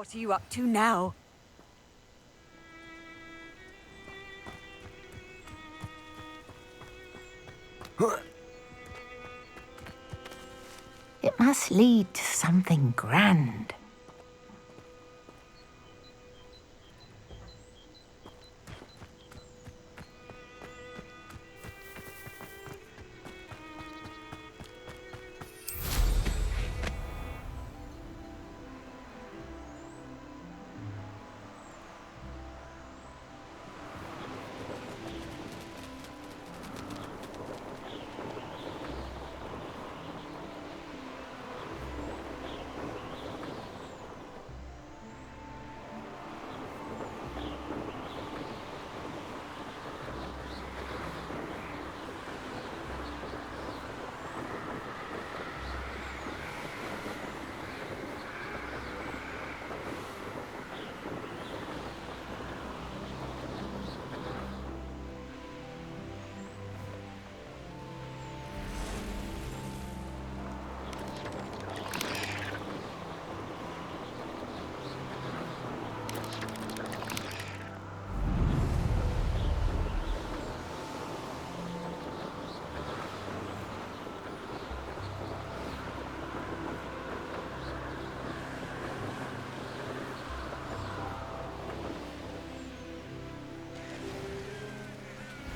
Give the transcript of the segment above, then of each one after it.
What are you up to now? It must lead to something grand.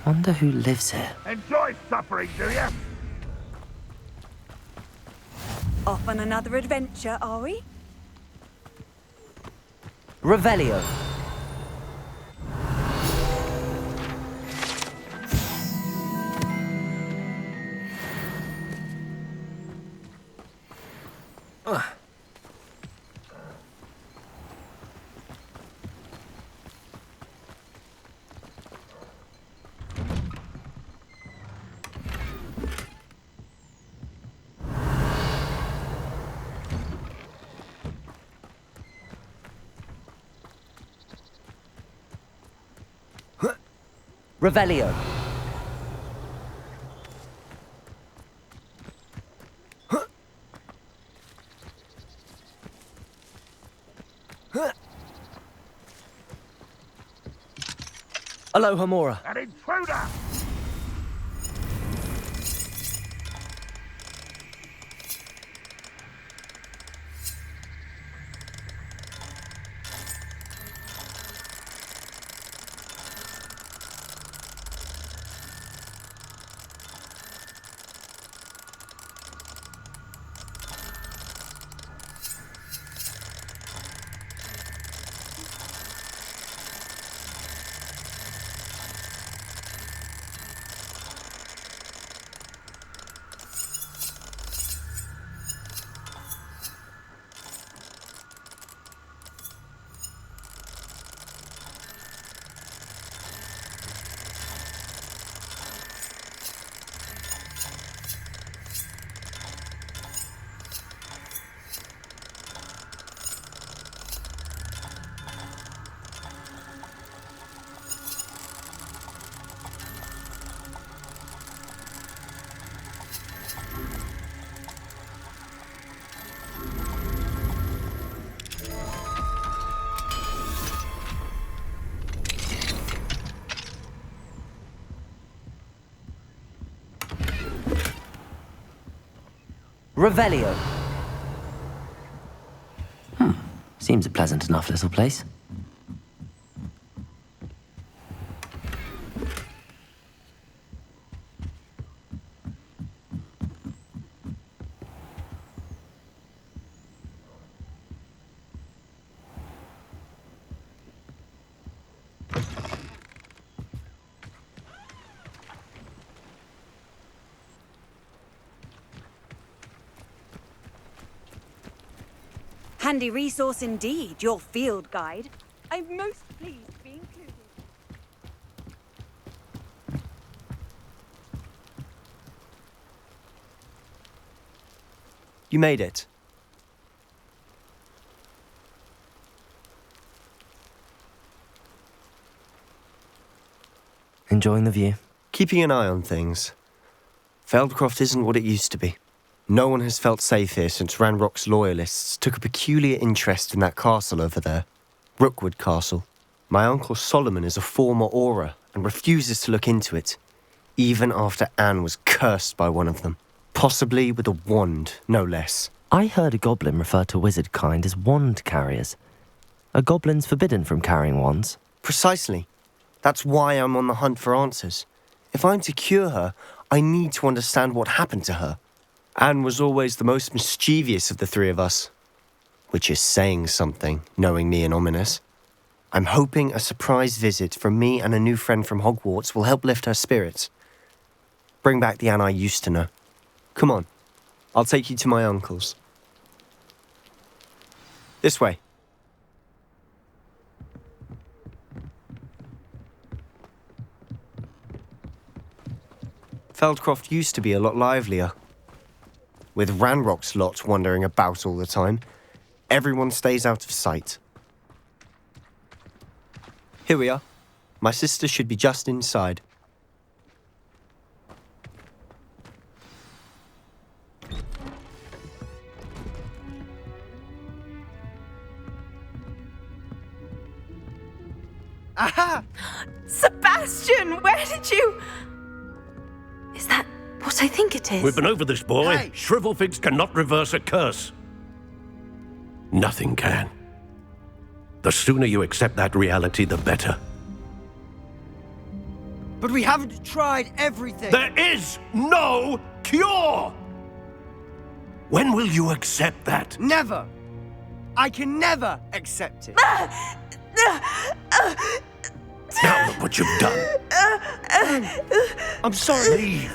Wonder who lives here. Enjoy suffering, do you? Off on another adventure, are we? Revelio. Revelio. Aloha Mora. An intruder! Revelio. Seems a pleasant enough little place. Handy resource indeed, your field guide. I'm most pleased to be included. You made it. Enjoying the view? Keeping an eye on things. Feldcroft isn't what it used to be. No one has felt safe here since Ranrock's loyalists took a peculiar interest in that castle over there. Rookwood Castle. My uncle Solomon is a former Auror and refuses to look into it, even after Anne was cursed by one of them. Possibly with a wand, no less. I heard a goblin refer to wizard kind as wand carriers. Are goblins forbidden from carrying wands? Precisely. That's why I'm on the hunt for answers. If I'm to cure her, I need to understand what happened to her. Anne was always the most mischievous of the three of us. Which is saying something, knowing me and Ominous. I'm hoping a surprise visit from me and a new friend from Hogwarts will help lift her spirits. Bring back the Anne I used to know. Come on, I'll take you to my uncle's. This way. Feldcroft used to be a lot livelier. With Ranrock's lot wandering about all the time, everyone stays out of sight. Here we are. My sister should be just inside. Aha! Sebastian, where did you... Is that what I think it is? We've been over this, boy. Hey. Shrivelfigs cannot reverse a curse. Nothing can. The sooner you accept that reality, the better. But we haven't tried everything. There is no cure! When will you accept that? Never. I can never accept it. Now look what you've done. I'm sorry. Leave.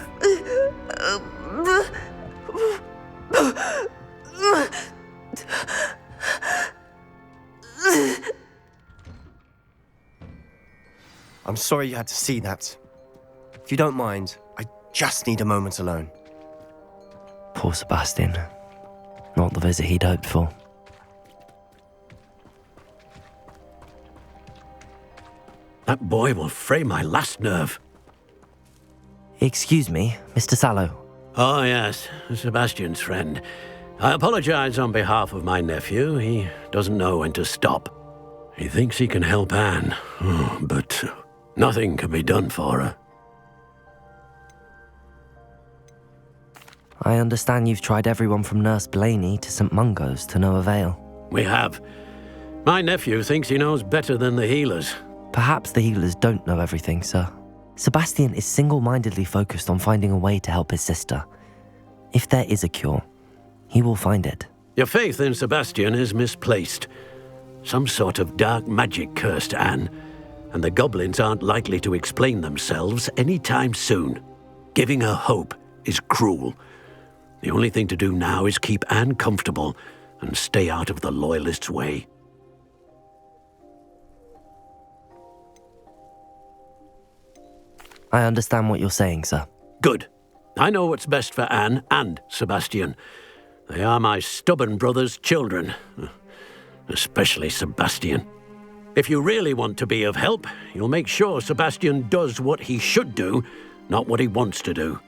I'm sorry you had to see that. If you don't mind, I just need a moment alone. Poor Sebastian. Not the visit he'd hoped for. That boy will fray my last nerve. Excuse me, Mr. Sallow. Oh, yes, Sebastian's friend. I apologize on behalf of my nephew. He doesn't know when to stop. He thinks he can help Anne, but nothing can be done for her. I understand you've tried everyone from Nurse Blaney to St. Mungo's to no avail. We have. My nephew thinks he knows better than the healers. Perhaps the healers don't know everything, sir. Sebastian is single-mindedly focused on finding a way to help his sister. If there is a cure, he will find it. Your faith in Sebastian is misplaced. Some sort of dark magic cursed Anne, and the goblins aren't likely to explain themselves anytime soon. Giving her hope is cruel. The only thing to do now is keep Anne comfortable and stay out of the Loyalists' way. I understand what you're saying, sir. Good. I know what's best for Anne and Sebastian. They are my stubborn brother's children. Especially Sebastian. If you really want to be of help, you'll make sure Sebastian does what he should do, not what he wants to do.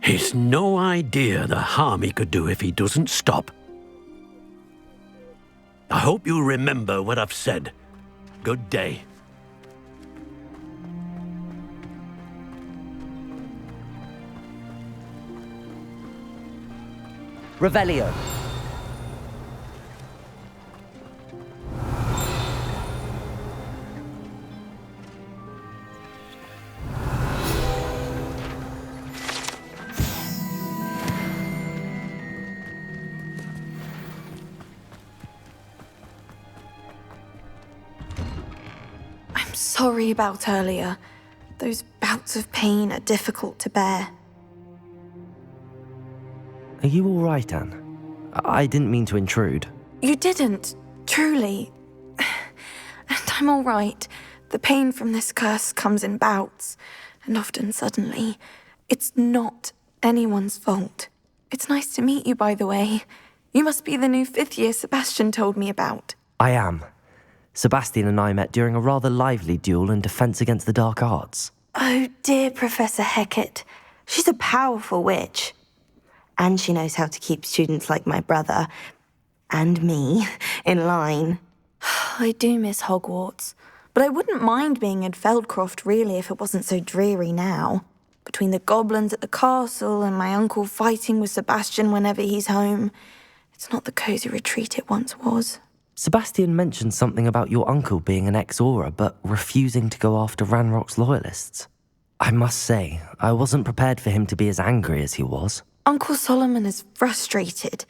He's no idea the harm he could do if he doesn't stop. I hope you remember what I've said. Good day. Revelio. I'm sorry about earlier. Those bouts of pain are difficult to bear. Are you all right, Anne? I didn't mean to intrude. You didn't, truly. And I'm all right. The pain from this curse comes in bouts, and often suddenly. It's not anyone's fault. It's nice to meet you, by the way. You must be the new 5th year Sebastian told me about. I am. Sebastian and I met during a rather lively duel in Defense Against the Dark Arts. Oh, dear Professor Hecat. She's a powerful witch. And she knows how to keep students like my brother, and me, in line. I do miss Hogwarts, but I wouldn't mind being in Feldcroft, really, if it wasn't so dreary now. Between the goblins at the castle and my uncle fighting with Sebastian whenever he's home, it's not the cosy retreat it once was. Sebastian mentioned something about your uncle being an ex-Auror, but refusing to go after Ranrock's loyalists. I must say, I wasn't prepared for him to be as angry as he was. Uncle Solomon is frustrated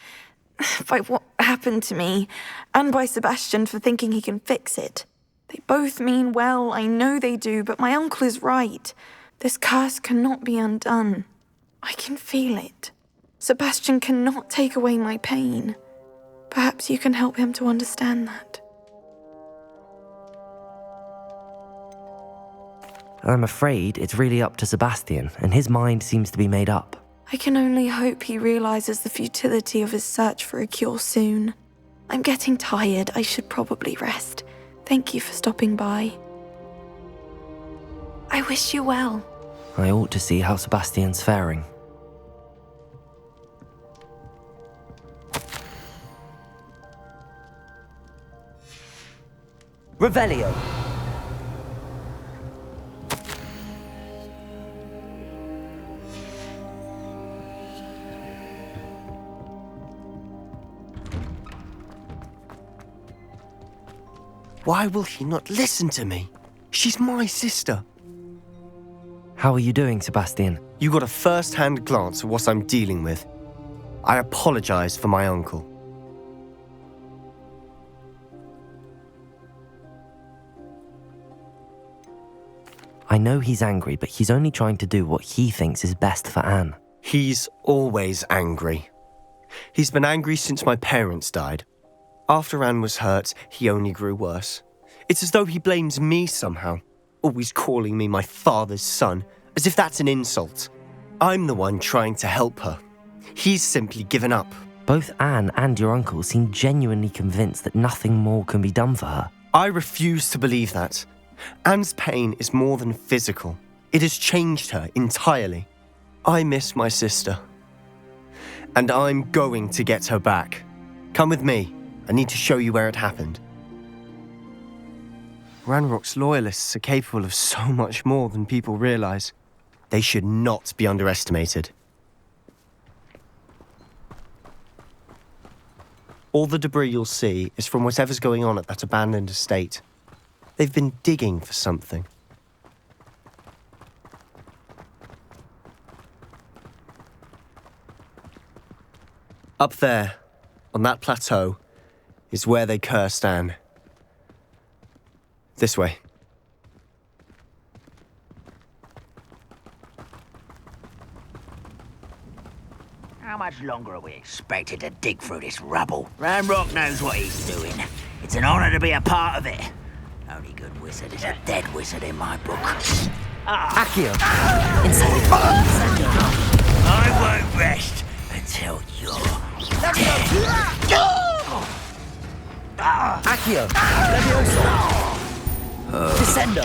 by what happened to me, and by Sebastian for thinking he can fix it. They both mean well, I know they do, but my uncle is right. This curse cannot be undone. I can feel it. Sebastian cannot take away my pain. Perhaps you can help him to understand that. I'm afraid it's really up to Sebastian, and his mind seems to be made up. I can only hope he realizes the futility of his search for a cure soon. I'm getting tired. I should probably rest. Thank you for stopping by. I wish you well. I ought to see how Sebastian's faring. Revelio. Why will he not listen to me? She's my sister. How are you doing, Sebastian? You got a first-hand glance at what I'm dealing with. I apologize for my uncle. I know he's angry, but he's only trying to do what he thinks is best for Anne. He's always angry. He's been angry since my parents died. After Anne was hurt, he only grew worse. It's as though he blames me somehow, always calling me my father's son, as if that's an insult. I'm the one trying to help her. He's simply given up. Both Anne and your uncle seem genuinely convinced that nothing more can be done for her. I refuse to believe that. Anne's pain is more than physical. It has changed her entirely. I miss my sister. And I'm going to get her back. Come with me. I need to show you where it happened. Ranrock's loyalists are capable of so much more than people realize. They should not be underestimated. All the debris you'll see is from whatever's going on at that abandoned estate. They've been digging for something. Up there, on that plateau, is where they cursed Anne. This way. How much longer are we expected to dig through this rubble? Ranrock knows what he's doing. It's an honor to be a part of it. Only good wizard is a dead wizard in my book. Accio. I won't rest until you're dead. Accio. Levioso. Descendo.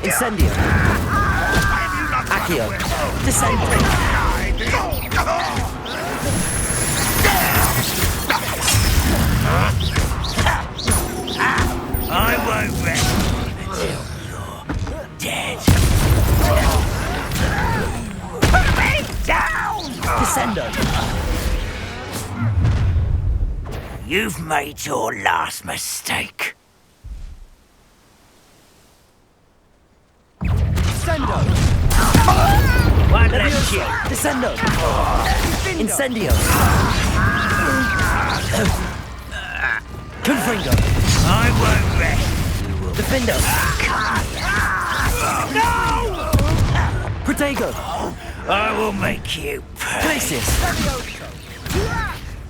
Incendio. Accio. Descendo. I won't rest until you're dead. Put me down! Descendo. You've made your last mistake. Descendo. One left you. Descendo. Incendio. Confringo. I won't rest. Defendo. No! Protego. I will make you pay. Glacius.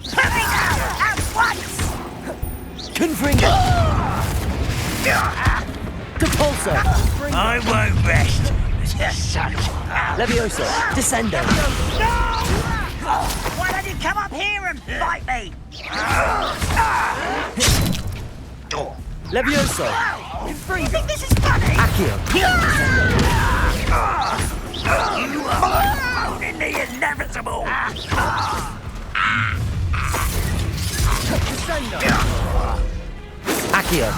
Put me down at once! Confringo. Depulso. I won't rest. Such Levioso. Descendo. No! Why don't you come up here and fight me? Levioso! You think this is funny? Accio! You are owning the inevitable! Accio!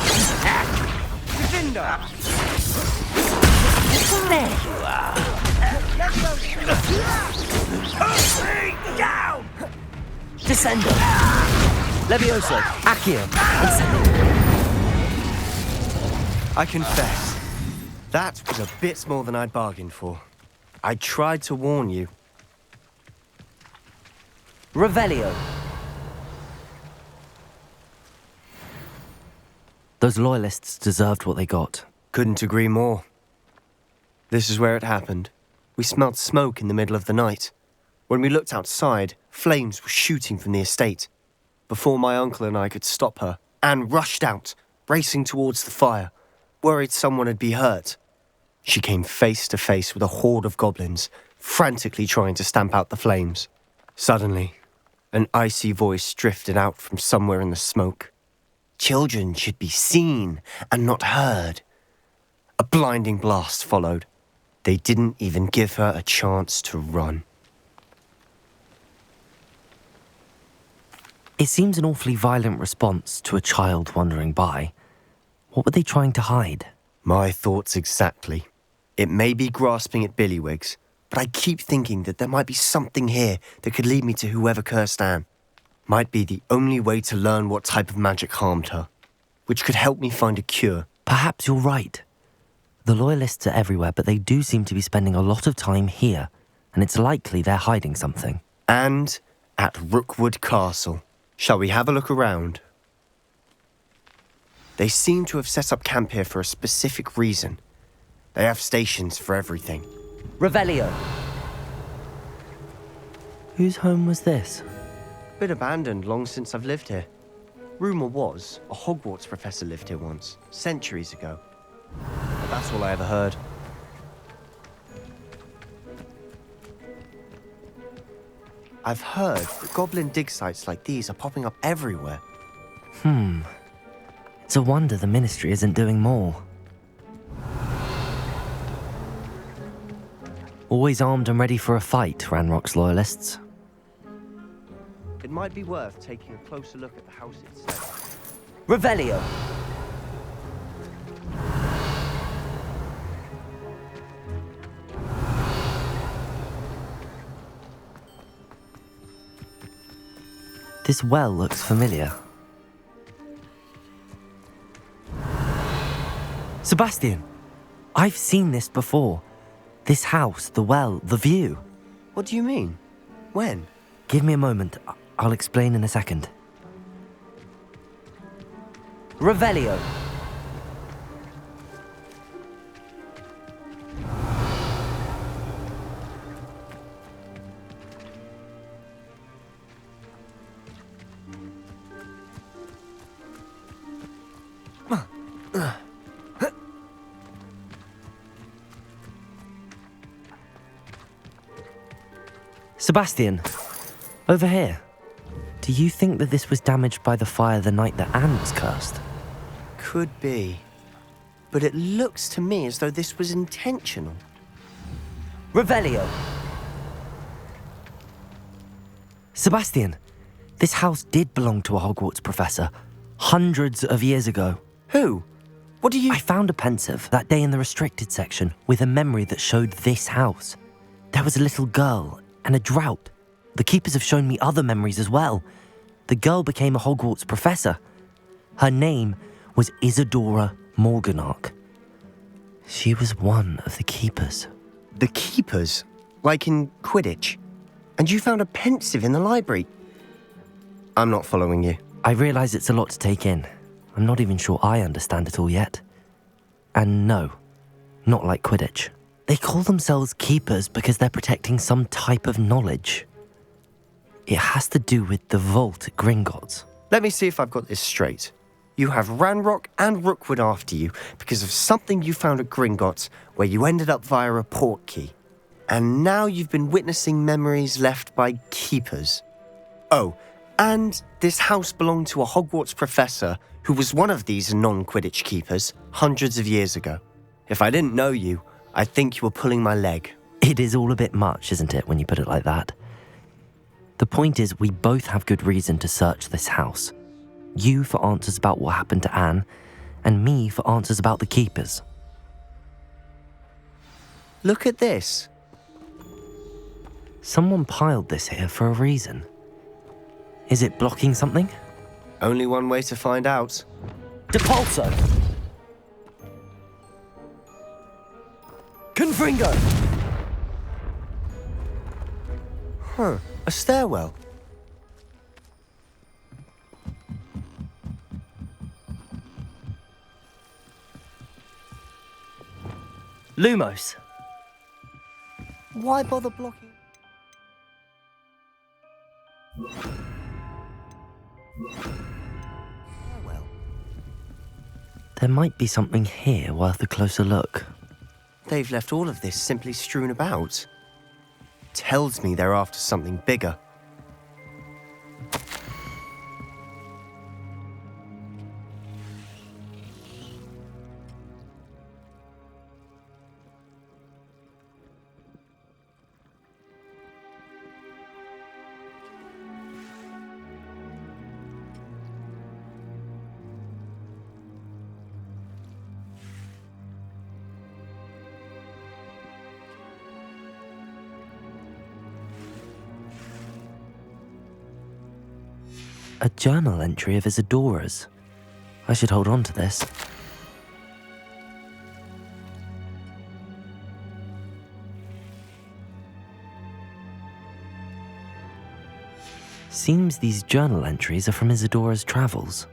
Defender! There you are! Down! Descendo! Levioso! Accio! I confess, that was a bit more than I'd bargained for. I tried to warn you. Revelio! Those loyalists deserved what they got. Couldn't agree more. This is where it happened. We smelled smoke in the middle of the night. When we looked outside, flames were shooting from the estate. Before my uncle and I could stop her, Anne rushed out, racing towards the fire, worried someone had been hurt. She came face to face with a horde of goblins, frantically trying to stamp out the flames. Suddenly, an icy voice drifted out from somewhere in the smoke. Children should be seen and not heard. A blinding blast followed. They didn't even give her a chance to run. It seems an awfully violent response to a child wandering by. What were they trying to hide? My thoughts exactly. It may be grasping at Billywigs, but I keep thinking that there might be something here that could lead me to whoever cursed Anne. Might be the only way to learn what type of magic harmed her, which could help me find a cure. Perhaps you're right. The loyalists are everywhere, but they do seem to be spending a lot of time here, and it's likely they're hiding something. And at Rookwood Castle. Shall we have a look around? They seem to have set up camp here for a specific reason. They have stations for everything. Revelio! Whose home was this? Been abandoned long since I've lived here. Rumour was a Hogwarts professor lived here once, centuries ago. But that's all I ever heard. I've heard that goblin dig sites like these are popping up everywhere. It's a wonder the Ministry isn't doing more. Always armed and ready for a fight, Ranrock's loyalists. It might be worth taking a closer look at the house itself. Revelio! This well looks familiar. Sebastian! I've seen this before. This house, the well, the view. What do you mean? When? Give me a moment. I'll explain in a second. Revelio! Sebastian, over here. Do you think that this was damaged by the fire the night that Anne was cursed? Could be. But it looks to me as though this was intentional. Revelio! Sebastian, this house did belong to a Hogwarts professor, hundreds of years ago. Who? What do you... I found a pensive that day in the restricted section with a memory that showed this house. There was a little girl and a drought. The keepers have shown me other memories as well. The girl became a Hogwarts professor. Her name was Isadora Morganach. She was one of the keepers. The keepers? Like in Quidditch? And you found a pensive in the library? I'm not following you. I realise it's a lot to take in. I'm not even sure I understand it all yet. And no, not like Quidditch. They call themselves keepers because they're protecting some type of knowledge. It has to do with the vault at Gringotts. Let me see if I've got this straight. You have Ranrock and Rookwood after you because of something you found at Gringotts where you ended up via a portkey. And now you've been witnessing memories left by keepers. Oh, and this house belonged to a Hogwarts professor who was one of these non-Quidditch keepers hundreds of years ago. If I didn't know you, I'd think you were pulling my leg. It is all a bit much, isn't it, when you put it like that? The point is, we both have good reason to search this house. You for answers about what happened to Anne, and me for answers about the keepers. Look at this. Someone piled this here for a reason. Is it blocking something? Only one way to find out. Depulso! Confringo! Huh, a stairwell. Lumos! Why bother blocking? Stairwell. There might be something here worth a closer look. They've left all of this simply strewn about. Tells me they're after something bigger. A journal entry of Isadora's. I should hold on to this. Seems these journal entries are from Isadora's travels.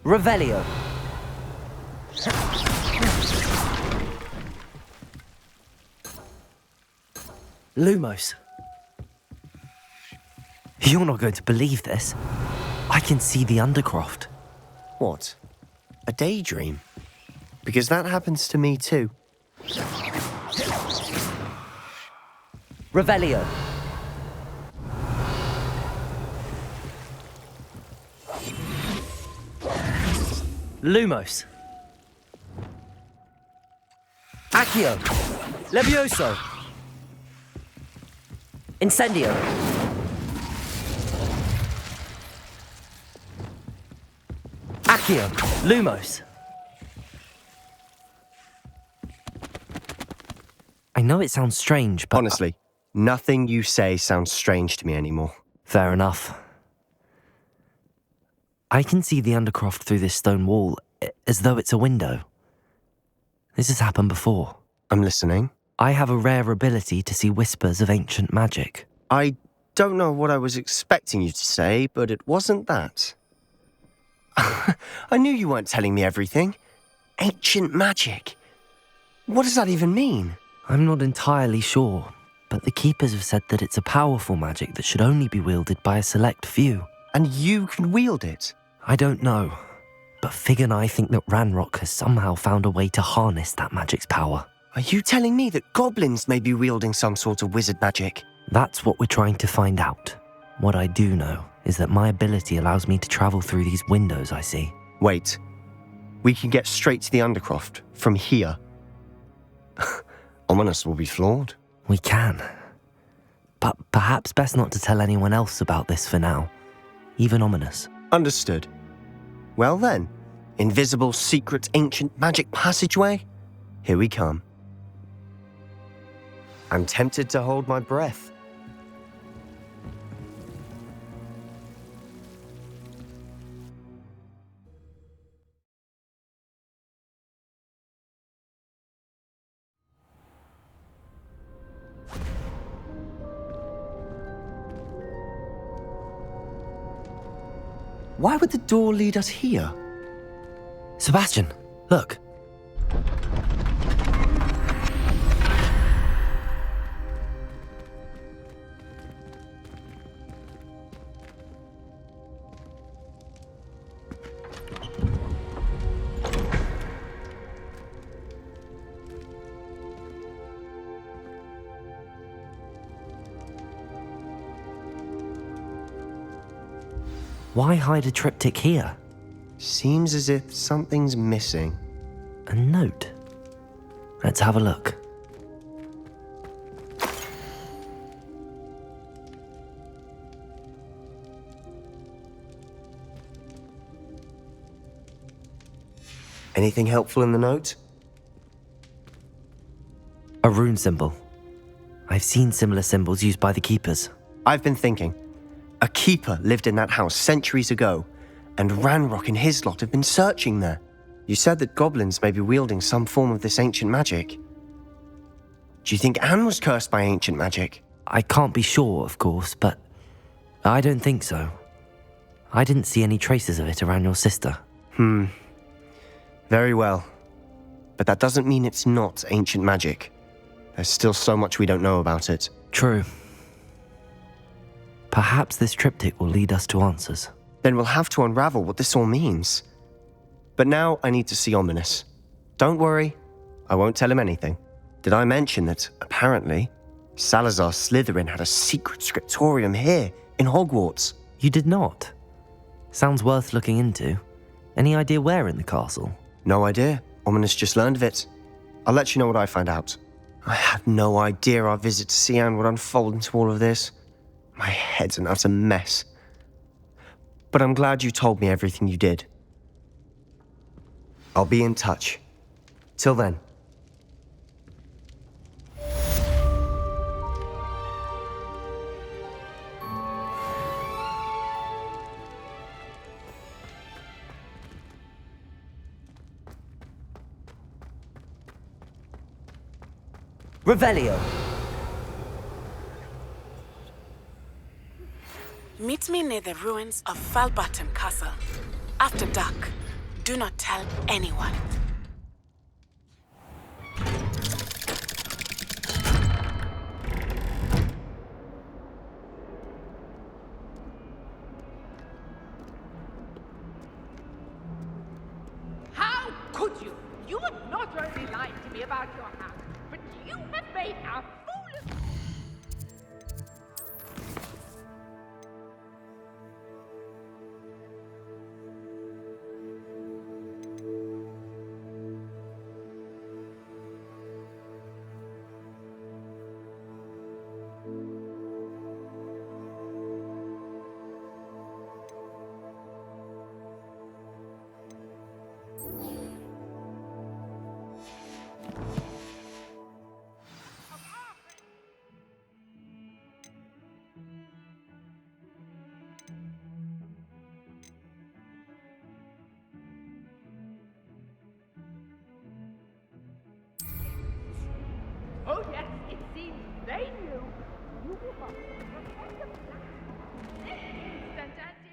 Revelio. Lumos. You're not going to believe this. I can see the Undercroft. What? A daydream? Because that happens to me too. Revelio. Lumos. Accio. Levioso. Incendio. Accio. Lumos. I know it sounds strange, but... Honestly, nothing you say sounds strange to me anymore. Fair enough. I can see the Undercroft through this stone wall, as though it's a window. This has happened before. I'm listening. I have a rare ability to see whispers of ancient magic. I don't know what I was expecting you to say, but it wasn't that. I knew you weren't telling me everything. Ancient magic. What does that even mean? I'm not entirely sure, but the Keepers have said that it's a powerful magic that should only be wielded by a select few. And you can wield it? I don't know, but Fig and I think that Ranrock has somehow found a way to harness that magic's power. Are you telling me that goblins may be wielding some sort of wizard magic? That's what we're trying to find out. What I do know is that my ability allows me to travel through these windows I see. Wait. We can get straight to the Undercroft from here. Ominous will be flawed. We can. But perhaps best not to tell anyone else about this for now. Even Ominous. Understood. Well then, invisible, secret, ancient magic passageway? Here we come. I'm tempted to hold my breath. Why would the door lead us here? Sebastian, look. Why hide a triptych here? Seems as if something's missing. A note. Let's have a look. Anything helpful in the note? A rune symbol. I've seen similar symbols used by the keepers. I've been thinking. A keeper lived in that house centuries ago, and Ranrock and his lot have been searching there. You said that goblins may be wielding some form of this ancient magic. Do you think Anne was cursed by ancient magic? I can't be sure, of course, but I don't think so. I didn't see any traces of it around your sister. Very well. But that doesn't mean it's not ancient magic. There's still so much we don't know about it. True. Perhaps this triptych will lead us to answers. Then we'll have to unravel what this all means. But now I need to see Ominous. Don't worry, I won't tell him anything. Did I mention that, apparently, Salazar Slytherin had a secret scriptorium here in Hogwarts? You did not. Sounds worth looking into. Any idea where in the castle? No idea. Ominous just learned of it. I'll let you know what I find out. I had no idea our visit to Cian would unfold into all of this. My head's an utter mess. But I'm glad you told me everything you did. I'll be in touch. Till then. Revelio. Meet me near the ruins of Falbottom Castle. After dark. Do not tell anyone. How could you? You have not only lied to me about your house, but you have made a fool of... Oh yes, it seems they knew. You must protect the plan. This instant anti...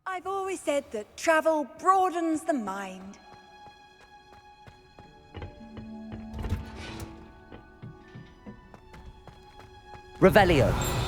I've always said that travel broadens the mind. Revelio.